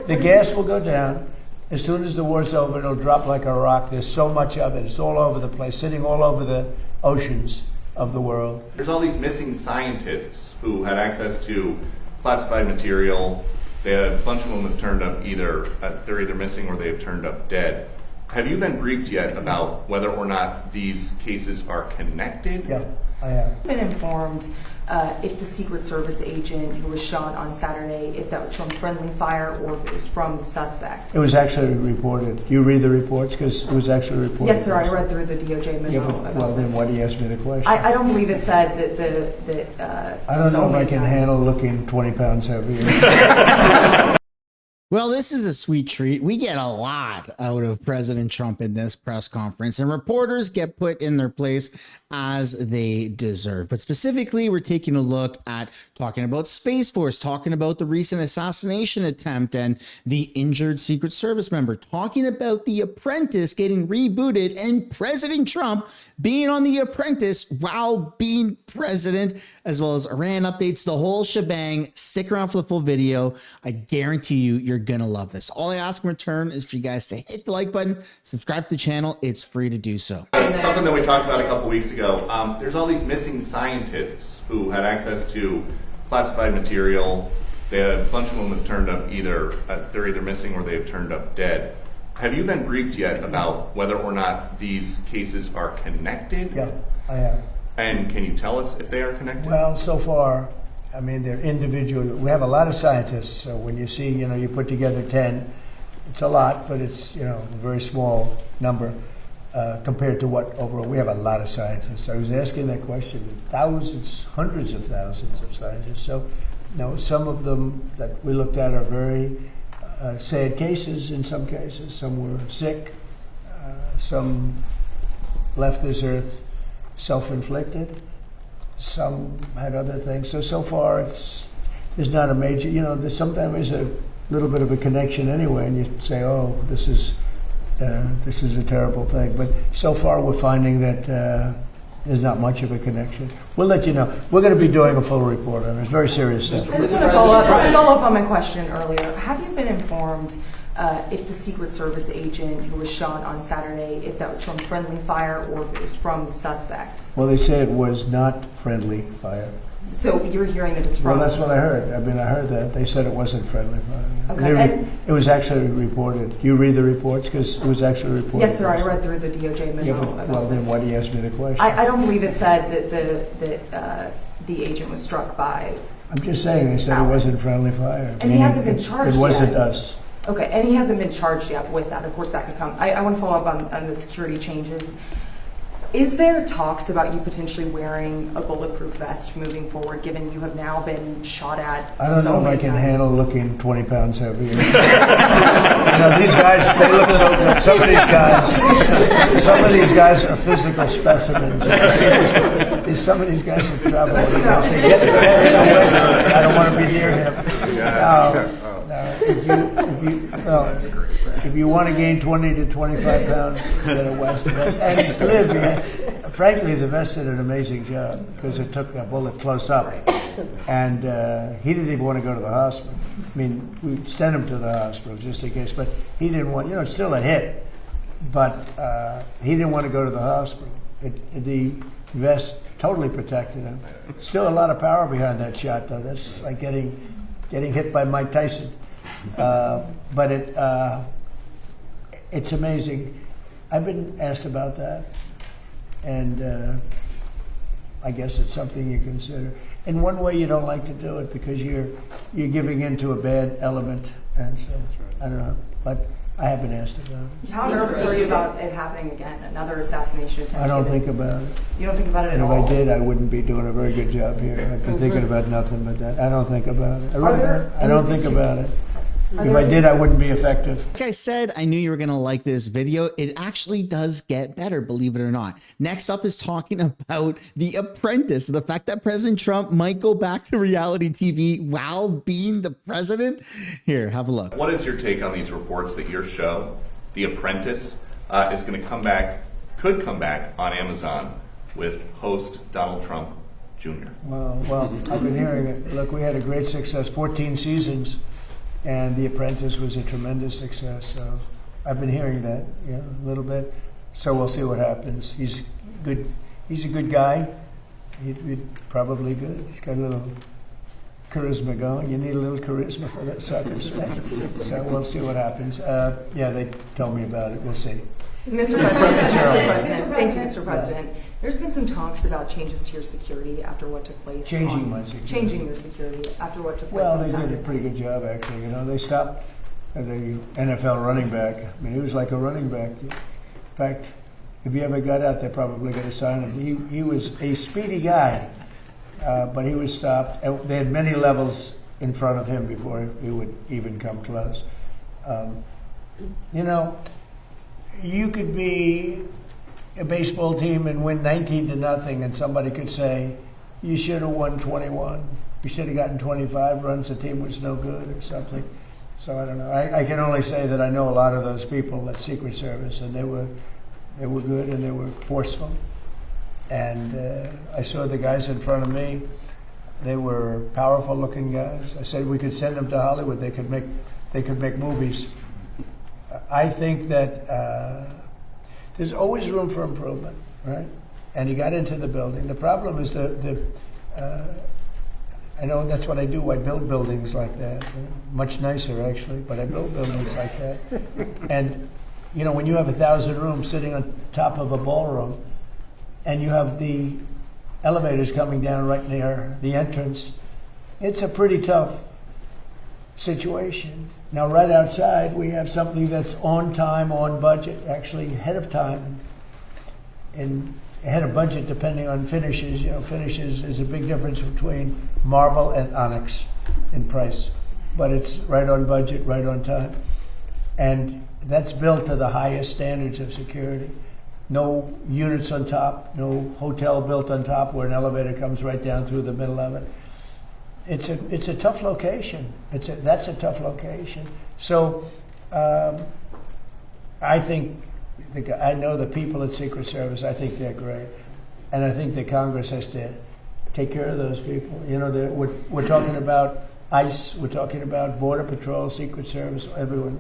The gas will go down. As soon as the war's over, it'll drop like a rock. There's so much of it. It's all over the place, sitting all over the oceans of the world. There's all these missing scientists who had access to classified material. They had a bunch of them have turned up they're either missing or they've turned up dead. Have you been briefed yet about whether or not these cases are connected? Yeah, I have. I've been informed if the Secret Service agent who was shot on Saturday, if that was from friendly fire or if it was from the suspect. It was actually reported. You read the reports because it was actually reported. Yes, sir. I read through the DOJ memo. Yeah, but, well, then why do you ask me the question? I don't believe it said that I don't so know if I many can times. handle looking 20 pounds heavier. Well, this is a sweet treat. We get a lot out of President Trump in this press conference, and reporters get put in their place as they deserve. But specifically, we're taking a look at talking about Space Force, talking about the recent assassination attempt and the injured Secret Service member, talking about The Apprentice getting rebooted and President Trump being on The Apprentice while being president, as well as Iran updates, the whole shebang. Stick around for the full video. I guarantee you're gonna love this. All I ask in return is for you guys to hit the like button, subscribe to the channel. It's free to do so. Something that we talked about a couple weeks ago. There's all these missing scientists who had access to classified material. They had a bunch of them have turned up they're either missing or they've turned up dead. Have you been briefed yet about whether or not these cases are connected? Yeah, I have. And can you tell us if they are connected? Well, so far, I mean, they're individual. We have a lot of scientists, so when you see, you put together 10, it's a lot, but it's, a very small number compared to what overall. We have a lot of scientists. I was asking that question. Thousands, hundreds of thousands of scientists. So, some of them that we looked at are very sad cases in some cases. Some were sick. Some left this earth self-inflicted. Some had other things. So far, there's not a major, sometimes there's a little bit of a connection anyway, and you say, oh, this is a terrible thing. But so far, we're finding that there's not much of a connection. We'll let you know. We're going to be doing a full report on it. It's very serious stuff. I just want to follow up on my question earlier. Have you been informed if the Secret Service agent who was shot on Saturday, if that was from friendly fire or if it was from the suspect? Well, they say it was not friendly fire. So you're hearing that it's from... Well, that's what I heard. I heard that. They said it wasn't friendly fire. Okay. It was actually reported. You read the reports because it was actually reported. Yes, sir. I read through the DOJ memo. Yeah, but, well, then why do you ask me the question? I don't believe it said that the agent was struck by... I'm just saying they said it wasn't friendly fire. And he hasn't been charged yet. It wasn't us. Okay, and he hasn't been charged yet with that. Of course, that could come. I want to follow up on the security changes. Is there talks about you potentially wearing a bulletproof vest moving forward, given you have now been shot at? I don't know if I can handle looking 20 pounds heavier. These guys, they look so good. Some of these guys are physical specimens. Some of these guys have traveled. I don't want to be near him. If you want to gain 20 to 25 pounds, get a vest. And live, frankly, the vest did an amazing job because it took a bullet close up. And he didn't even want to go to the hospital. I mean, we sent him to the hospital just in case, but he didn't want, it's still a hit. But he didn't want to go to the hospital. The vest totally protected him. Still a lot of power behind that shot, though. That's like getting hit by Mike Tyson. But it's amazing. I've been asked about that, and I guess it's something you consider. In one way, you don't like to do it because you're giving into a bad element, and so I don't know. But I have been asked about it. How nervous are you about it happening again? Another assassination attempt? I don't think about it. You don't think about it at all? And if I did, I wouldn't be doing a very good job here. I've been thinking about nothing but that. I don't think about it. I don't think about it. If I did, I wouldn't be effective. Like I said, I knew you were going to like this video. It actually does get better, believe it or not. Next up is talking about The Apprentice, the fact that President Trump might go back to reality TV while being the president. Here, have a look. What is your take on these reports that your show, The Apprentice, is going to could come back on Amazon with host Donald Trump Jr.? Well, I've been hearing it. Look, we had a great success, 14 seasons. and The Apprentice was a tremendous success. So I've been hearing that, a little bit. So we'll see what happens. He's good. He's a good guy. He'd probably good. He's got a little charisma going. You need a little charisma for that soccer smash. So we'll see what happens. Yeah, they told me about it. We'll see. Mr. President, thank you, Mr. President. There's been some talks about changes to your security after what took place. Changing my security. Changing your security after what took place. Well, on they did Saturday. a pretty good job, actually. They stopped the NFL running back. I mean, he was like a running back. In fact, if he ever got out, they're probably going to sign him. He was a speedy guy, but he was stopped. And they had many levels in front of him before he would even come close. You could be a baseball team and win 19-0, and somebody could say, you should have won 21. You should have gotten 25 runs. The team was no good or something. So I don't know. I can only say that I know a lot of those people at Secret Service, and they were good and they were forceful. And I saw the guys in front of me. They were powerful-looking guys. I said we could send them to Hollywood. They could make movies. I think that there's always room for improvement, right? And he got into the building. The problem is I know that's what I do. I build buildings like that. Much nicer, actually, but I build buildings like that. And, when you have 1,000 rooms sitting on top of a ballroom, and you have the elevators coming down right near the entrance, it's a pretty tough situation. Now, right outside, we have something that's on time, on budget, actually ahead of time, and ahead of budget depending on finishes. Finishes is a big difference between marble and onyx in price, but it's right on budget, right on time. And that's built to the highest standards of security. No units on top, no hotel built on top where an elevator comes right down through the middle of it. It's a tough location. That's a tough location. So I think I know the people at Secret Service. I think they're great, and I think the Congress has to take care of those people. We're talking about ICE. We're talking about Border Patrol, Secret Service. Everyone.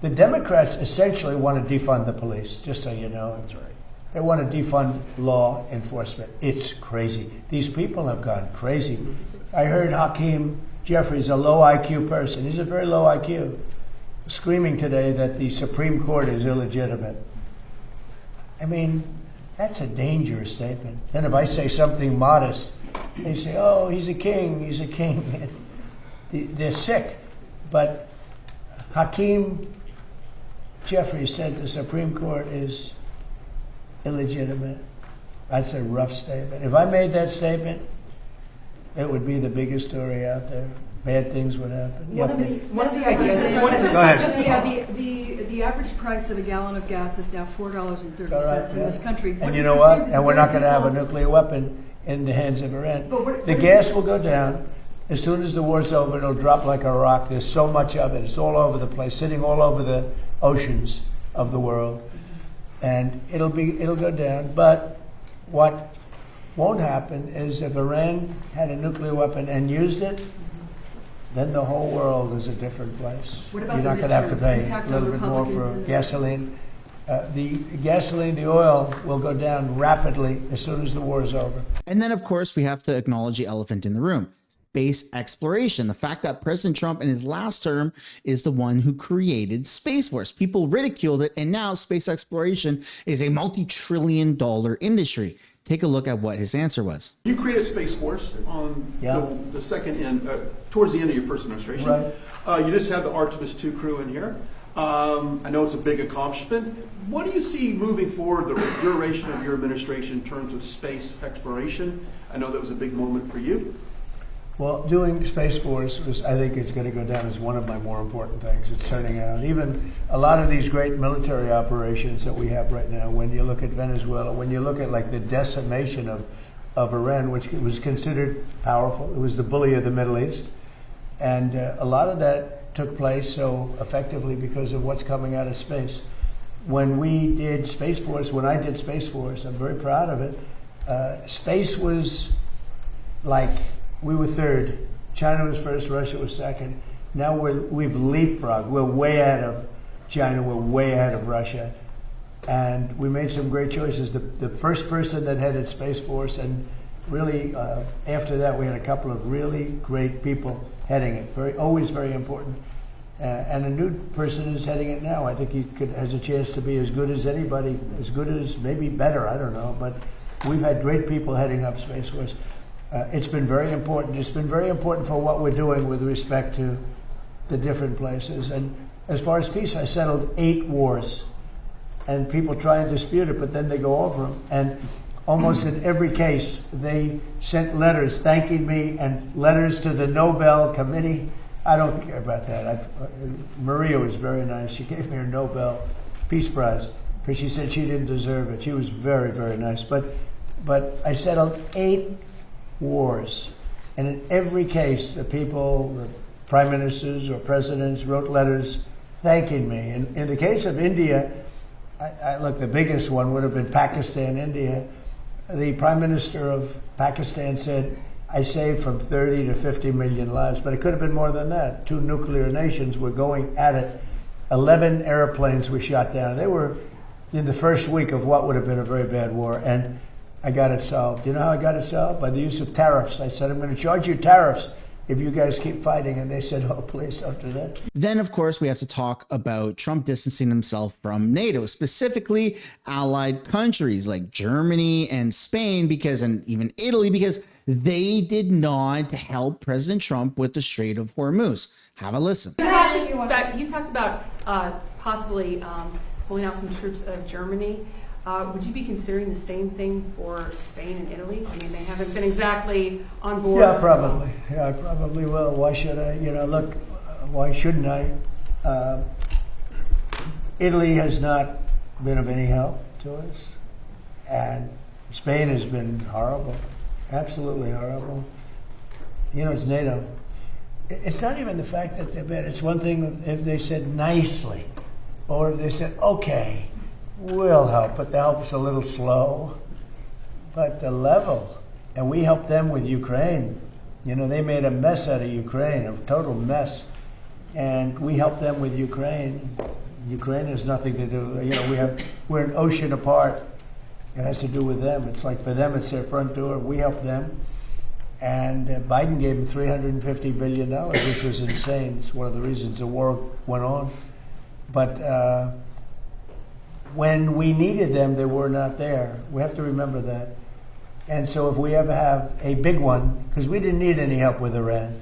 The Democrats essentially want to defund the police. Just so you know, that's right. They want to defund law enforcement. It's crazy. These people have gone crazy. I heard Hakeem Jeffries, a low IQ person. He's a very low IQ, screaming today that the Supreme Court is illegitimate. I mean, that's a dangerous statement. Then if I say something modest, they say, oh, he's a king, he's a king. They're sick. But Hakeem Jeffries said the Supreme Court is illegitimate. That's a rough statement. If I made that statement, it would be the biggest story out there. Bad things would happen. One of the ideas. Go ahead. The average price of a gallon of gas is now $4.30 in this country. And you know what? And we're not going to have a nuclear weapon in the hands of Iran. The gas will go down. As soon as the war's over, it'll drop like a rock. There's so much of it. It's all over the place, sitting all over the oceans of the world. And it'll go down. But what won't happen is if Iran had a nuclear weapon and used it, then the whole world is a different place. What about You're not going to have to pay a little bit more for gasoline. The oil will go down rapidly as soon as the war is over. And then, of course, we have to acknowledge the elephant in the room. Space exploration. The fact that President Trump in his last term is the one who created Space Force. People ridiculed it, and now space exploration is a multi-trillion-dollar industry. Take a look at what his answer was. You created Space Force on the second end, towards the end of your first administration. Right. You just had the Artemis II crew in here. I know it's a big accomplishment. What do you see moving forward, the duration of your administration in terms of space exploration? I know that was a big moment for you. Well, doing Space Force I think it's going to go down as one of my more important things. It's turning out. Even a lot of these great military operations that we have right now, when you look at Venezuela, when you look at like the decimation of Iran, which was considered powerful, it was the bully of the Middle East. And a lot of that took place so effectively because of what's coming out of space. When we did Space Force, when I did Space Force, I'm very proud of it. Space was like, we were third. China was first, Russia was second. Now we've leapfrogged. We're way ahead of China. We're way ahead of Russia. And we made some great choices. The first person that headed Space Force, and really after that we had a couple of really great people heading it. Always very important. And a new person is heading it now. I think he has a chance to be as good as anybody, as good as, maybe better, I don't know. But we've had great people heading up Space Force. It's been very important. It's been very important for what we're doing with respect to the different places. And as far as peace, I settled 8 wars. And people try and dispute it, but then they go over them. And almost in every case, they sent letters thanking me and letters to the Nobel Committee. I don't care about that. Maria was very nice. She gave me her Nobel Peace Prize because she said she didn't deserve it. She was very, very nice. But I settled 8 wars. And in every case, the people, the prime ministers or presidents wrote letters thanking me. And in the case of India, look, the biggest one would have been Pakistan, India. The prime minister of Pakistan said, I saved from 30 to 50 million lives, but it could have been more than that. 2 nuclear nations were going at it. 11 airplanes were shot down. They were in the first week of what would have been a very bad war, and I got it solved. You know how I got it solved? By the use of tariffs. I said, I'm going to charge you tariffs if you guys keep fighting. And they said, oh, please don't do that. Then, of course, we have to talk about Trump distancing himself from NATO, specifically allied countries like Germany and Spain, and even Italy, because they did not help President Trump with the Strait of Hormuz. Have a listen. You talked about possibly pulling out some troops out of Germany. Would you be considering the same thing for Spain and Italy? I mean, they haven't been exactly on board. Yeah, probably. Yeah, I probably will. Why should I? Look, why shouldn't I? Italy has not been of any help to us. And Spain has been horrible. Absolutely horrible. It's NATO. It's not even the fact that they're bad. It's one thing if they said nicely, or if they said, okay, we'll help, but the help's a little slow. But the level, and we helped them with Ukraine. They made a mess out of Ukraine, a total mess. And we helped them with Ukraine. Ukraine has nothing to do, we're an ocean apart. It has to do with them. It's like for them, it's their front door. We help them. And Biden gave them $350 billion, which was insane. It's one of the reasons the war went on. But when we needed them, they were not there. We have to remember that. And so if we ever have a big one, because we didn't need any help with Iran.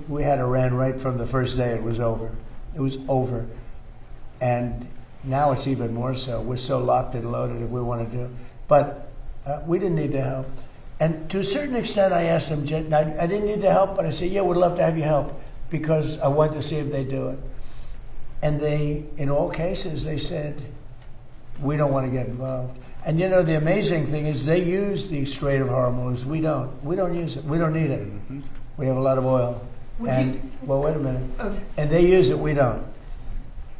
We had Iran right from the first day it was over. It was over. And now it's even more so. We're so locked and loaded if we want to do. But we didn't need the help. And to a certain extent, I asked them, I didn't need the help, but I said, yeah, we'd love to have you help because I want to see if they do it. And they, in all cases, they said, we don't want to get involved. And the amazing thing is they use the Strait of Hormuz. We don't. We don't use it. We don't need it. We have a lot of oil. Well, wait a minute. Oh. And they use it, we don't.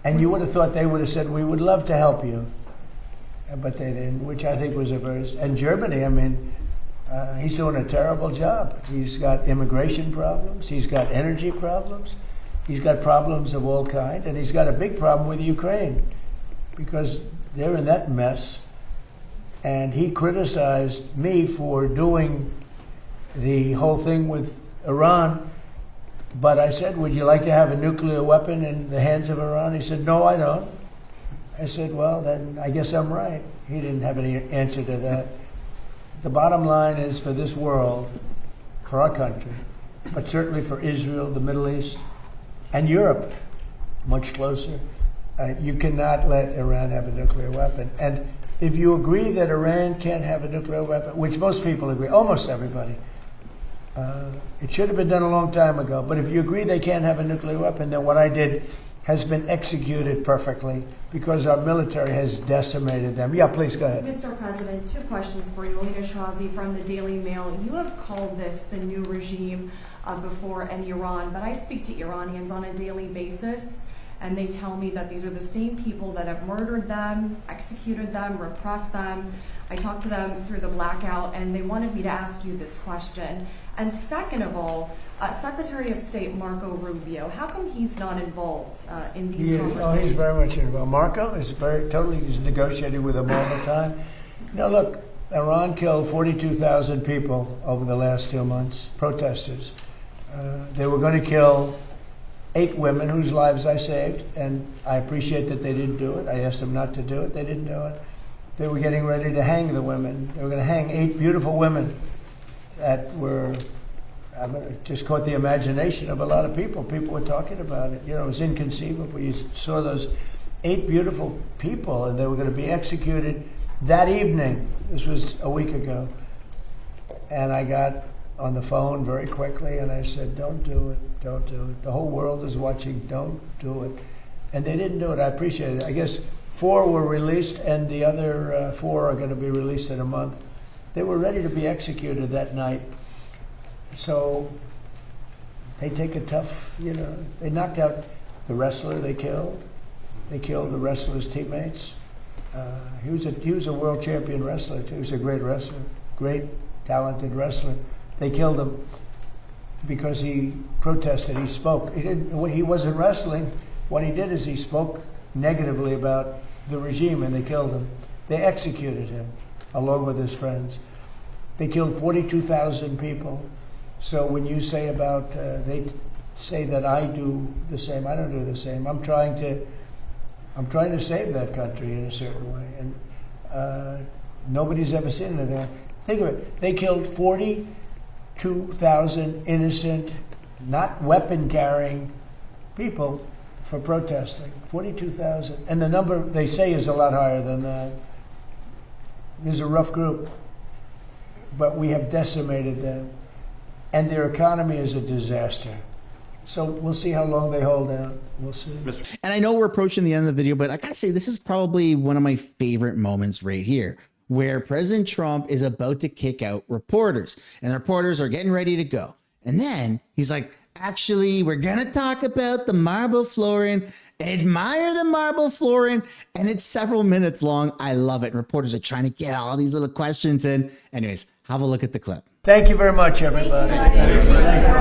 And you would have thought they would have said, we would love to help you. But they didn't, which I think was and Germany, he's doing a terrible job. He's got immigration problems. He's got energy problems. He's got problems of all kinds. And he's got a big problem with Ukraine because they're in that mess. And he criticized me for doing the whole thing with Iran. But I said, would you like to have a nuclear weapon in the hands of Iran? He said, no, I don't. I said, well, then I guess I'm right. He didn't have any answer to that. The bottom line is for this world, for our country, but certainly for Israel, the Middle East, and Europe, much closer, you cannot let Iran have a nuclear weapon. And if you agree that Iran can't have a nuclear weapon, which most people agree, almost everybody, it should have been done a long time ago. But if you agree they can't have a nuclear weapon, then what I did has been executed perfectly because our military has decimated them. Yeah, please go ahead. Mr. President, 2 questions for you. Alina Shirazi from the Daily Mail. You have called this the new regime before in Iran, but I speak to Iranians on a daily basis, and they tell me that these are the same people that have murdered them, executed them, repressed them. I talked to them through the blackout, and they wanted me to ask you this question. And second of all, Secretary of State Marco Rubio, how come he's not involved in these conversations? Oh, he's very much involved. Marco is he's negotiating with them all the time. Now look, Iran killed 42,000 people over the last 2 months, protesters. They were going to kill 8 women whose lives I saved, and I appreciate that they didn't do it. I asked them not to do it. They didn't do it. They were getting ready to hang the women. They were going to hang 8 beautiful women that were, just caught the imagination of a lot of people. People were talking about it. You know, it was inconceivable. You saw those 8 beautiful people, and they were going to be executed that evening. This was a week ago. And I got on the phone very quickly, and I said, don't do it, don't do it. The whole world is watching, don't do it. And they didn't do it. I appreciate it. I guess 4 were released, and the other 4 are going to be released in a month. They were ready to be executed that night. So they take a tough, they knocked out the wrestler they killed. They killed the wrestler's teammates. He was a world champion wrestler, too. He was a great wrestler, great, talented wrestler. They killed him because he protested, he spoke. He wasn't wrestling. What he did is he spoke negatively about the regime, and they killed him. They executed him along with his friends. They killed 42,000 people. So when you say about, they say that I do the same, I don't do the same. I'm trying to save that country in a certain way, and nobody's ever seen anything. Think of it. They killed 42,000 innocent, not weapon-carrying people for protesting. 42,000. And the number they say is a lot higher than that. There's a rough group, but we have decimated them. And their economy is a disaster. So we'll see how long they hold out. We'll see. And I know we're approaching the end of the video, but I gotta say, this is probably one of my favorite moments right here, where President Trump is about to kick out reporters, and the reporters are getting ready to go. And then he's like, actually, we're gonna talk about the marble flooring, admire the marble flooring, and it's several minutes long. I love it. Reporters are trying to get all these little questions in. Anyways, have a look at the clip. Thank you very much, everybody. Thank you, Mr.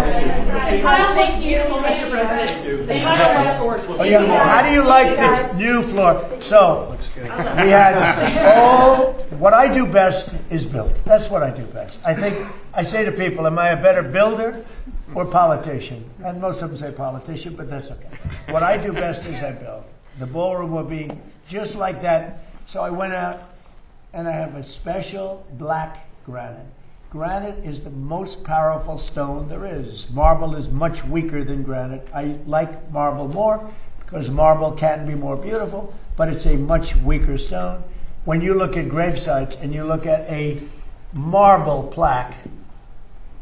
President. The tile looks gorgeous. Oh, yeah. How do you like the new floor? So, we had what I do best is build. That's what I do best. I say to people, am I a better builder or politician? And most of them say politician, but that's okay. What I do best is I build. The ballroom will be just like that. So I went out and I have a special black granite. Granite is the most powerful stone there is. Marble is much weaker than granite. I like marble more because marble can be more beautiful, but it's a much weaker stone. When you look at gravesites and you look at a marble plaque,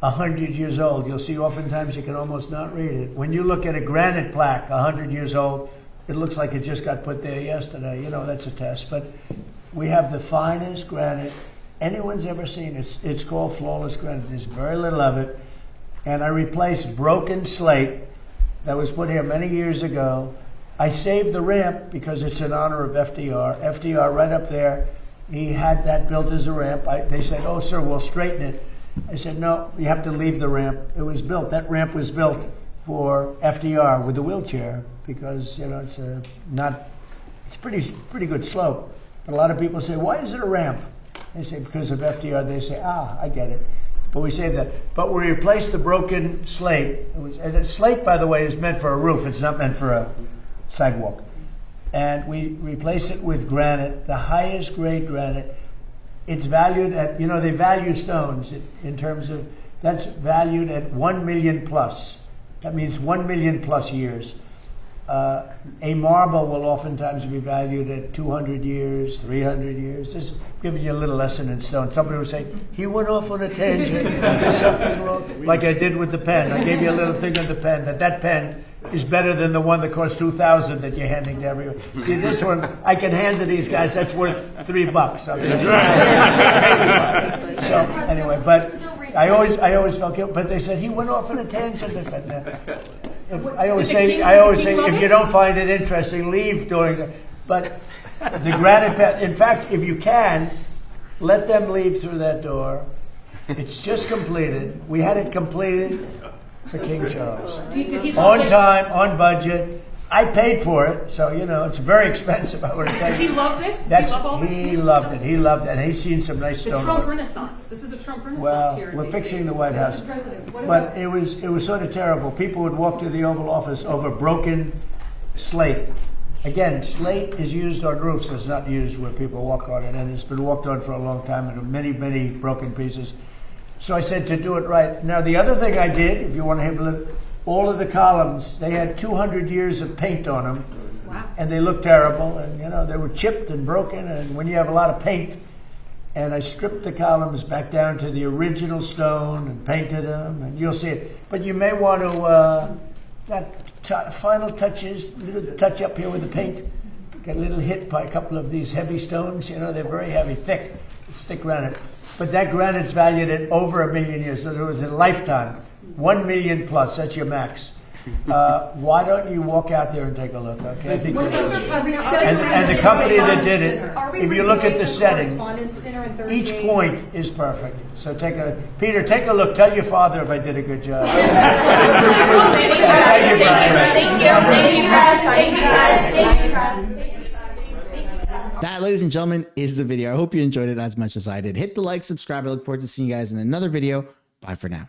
100 years old, you'll see oftentimes you can almost not read it. When you look at a granite plaque, 100 years old, it looks like it just got put there yesterday. That's a test. But we have the finest granite anyone's ever seen. It's called flawless granite. There's very little of it. And I replaced broken slate that was put here many years ago. I saved the ramp because it's in honor of FDR. FDR right up there, he had that built as a ramp. They said, oh, sir, we'll straighten it. I said, no, you have to leave the ramp. It was built. That ramp was built for FDR with the wheelchair because, it's pretty good slope. But a lot of people say, why is it a ramp? They say, because of FDR. They say, I get it. But we say that. But we replaced the broken slate. And slate, by the way, is meant for a roof. It's not meant for a sidewalk. And we replaced it with granite, the highest grade granite. It's valued at, they value stones in terms of, that's valued at 1 million plus. That means 1 million plus years. A marble will oftentimes be valued at 200 years, 300 years. This is giving you a little lesson in stone. Somebody would say, he went off on a tangent. There's something wrong. Like I did with the pen. I gave you a little thing on the pen, that pen is better than the one that cost $2,000 that you're handing to everyone. See, this one, I can hand to these guys, that's worth $3. Okay? That's right. So, anyway, but I always felt guilty. But they said, he went off on a tangent. I always Did the say, king- I did the always king say, love if it? you don't find it interesting, leave during the, but the granite path, in fact, if you can, let them leave through that door. It's just completed. We had it completed for King Charles. Did he love On it? time, on budget. I paid for it, so, you know, it's very expensive. I would have Does he paid. love this? Does he love all this? He loved it. He loved it. And he's seen some nice The stone. Trump Renaissance. This is a Trump Renaissance Well, here in we're DC. fixing the White House. President, what But it was sort of terrible. People would walk to the Oval Office over broken slate. Again, slate is used on roofs. It's not used where people walk on it. And it's been walked on for a long time and many, many broken pieces. So I said to do it right. Now, the other thing I did, if you want to have a look, all of the columns, they had 200 years of paint on them. Wow. And they looked terrible. And, you know, they were chipped and broken. And when you have a lot of paint, and I stripped the columns back down to the original stone and painted them, and you'll see it. But you may want to, final touches, little touch up here with the paint. Got a little hit by a couple of these heavy stones. You know, they're very heavy, thick. It's thick granite. But that granite's valued at over 1 million years. So it was a lifetime. 1 million plus, that's your max. Why don't you walk out there and take a look, okay? I think you'll Mr. see. President, And the company that did it, Are we if you look at redoing the setting, Correspondence Dinner in 30 each days? point is perfect. So Peter, take a look. Tell your father if I did a good job. Thank you, Brian. Thank you, press. Thank you, press. Thank you, press. That, ladies and gentlemen, is the video. I hope you enjoyed it as much as I did. Hit the like, subscribe. I look forward to seeing you guys in another video. Bye for now.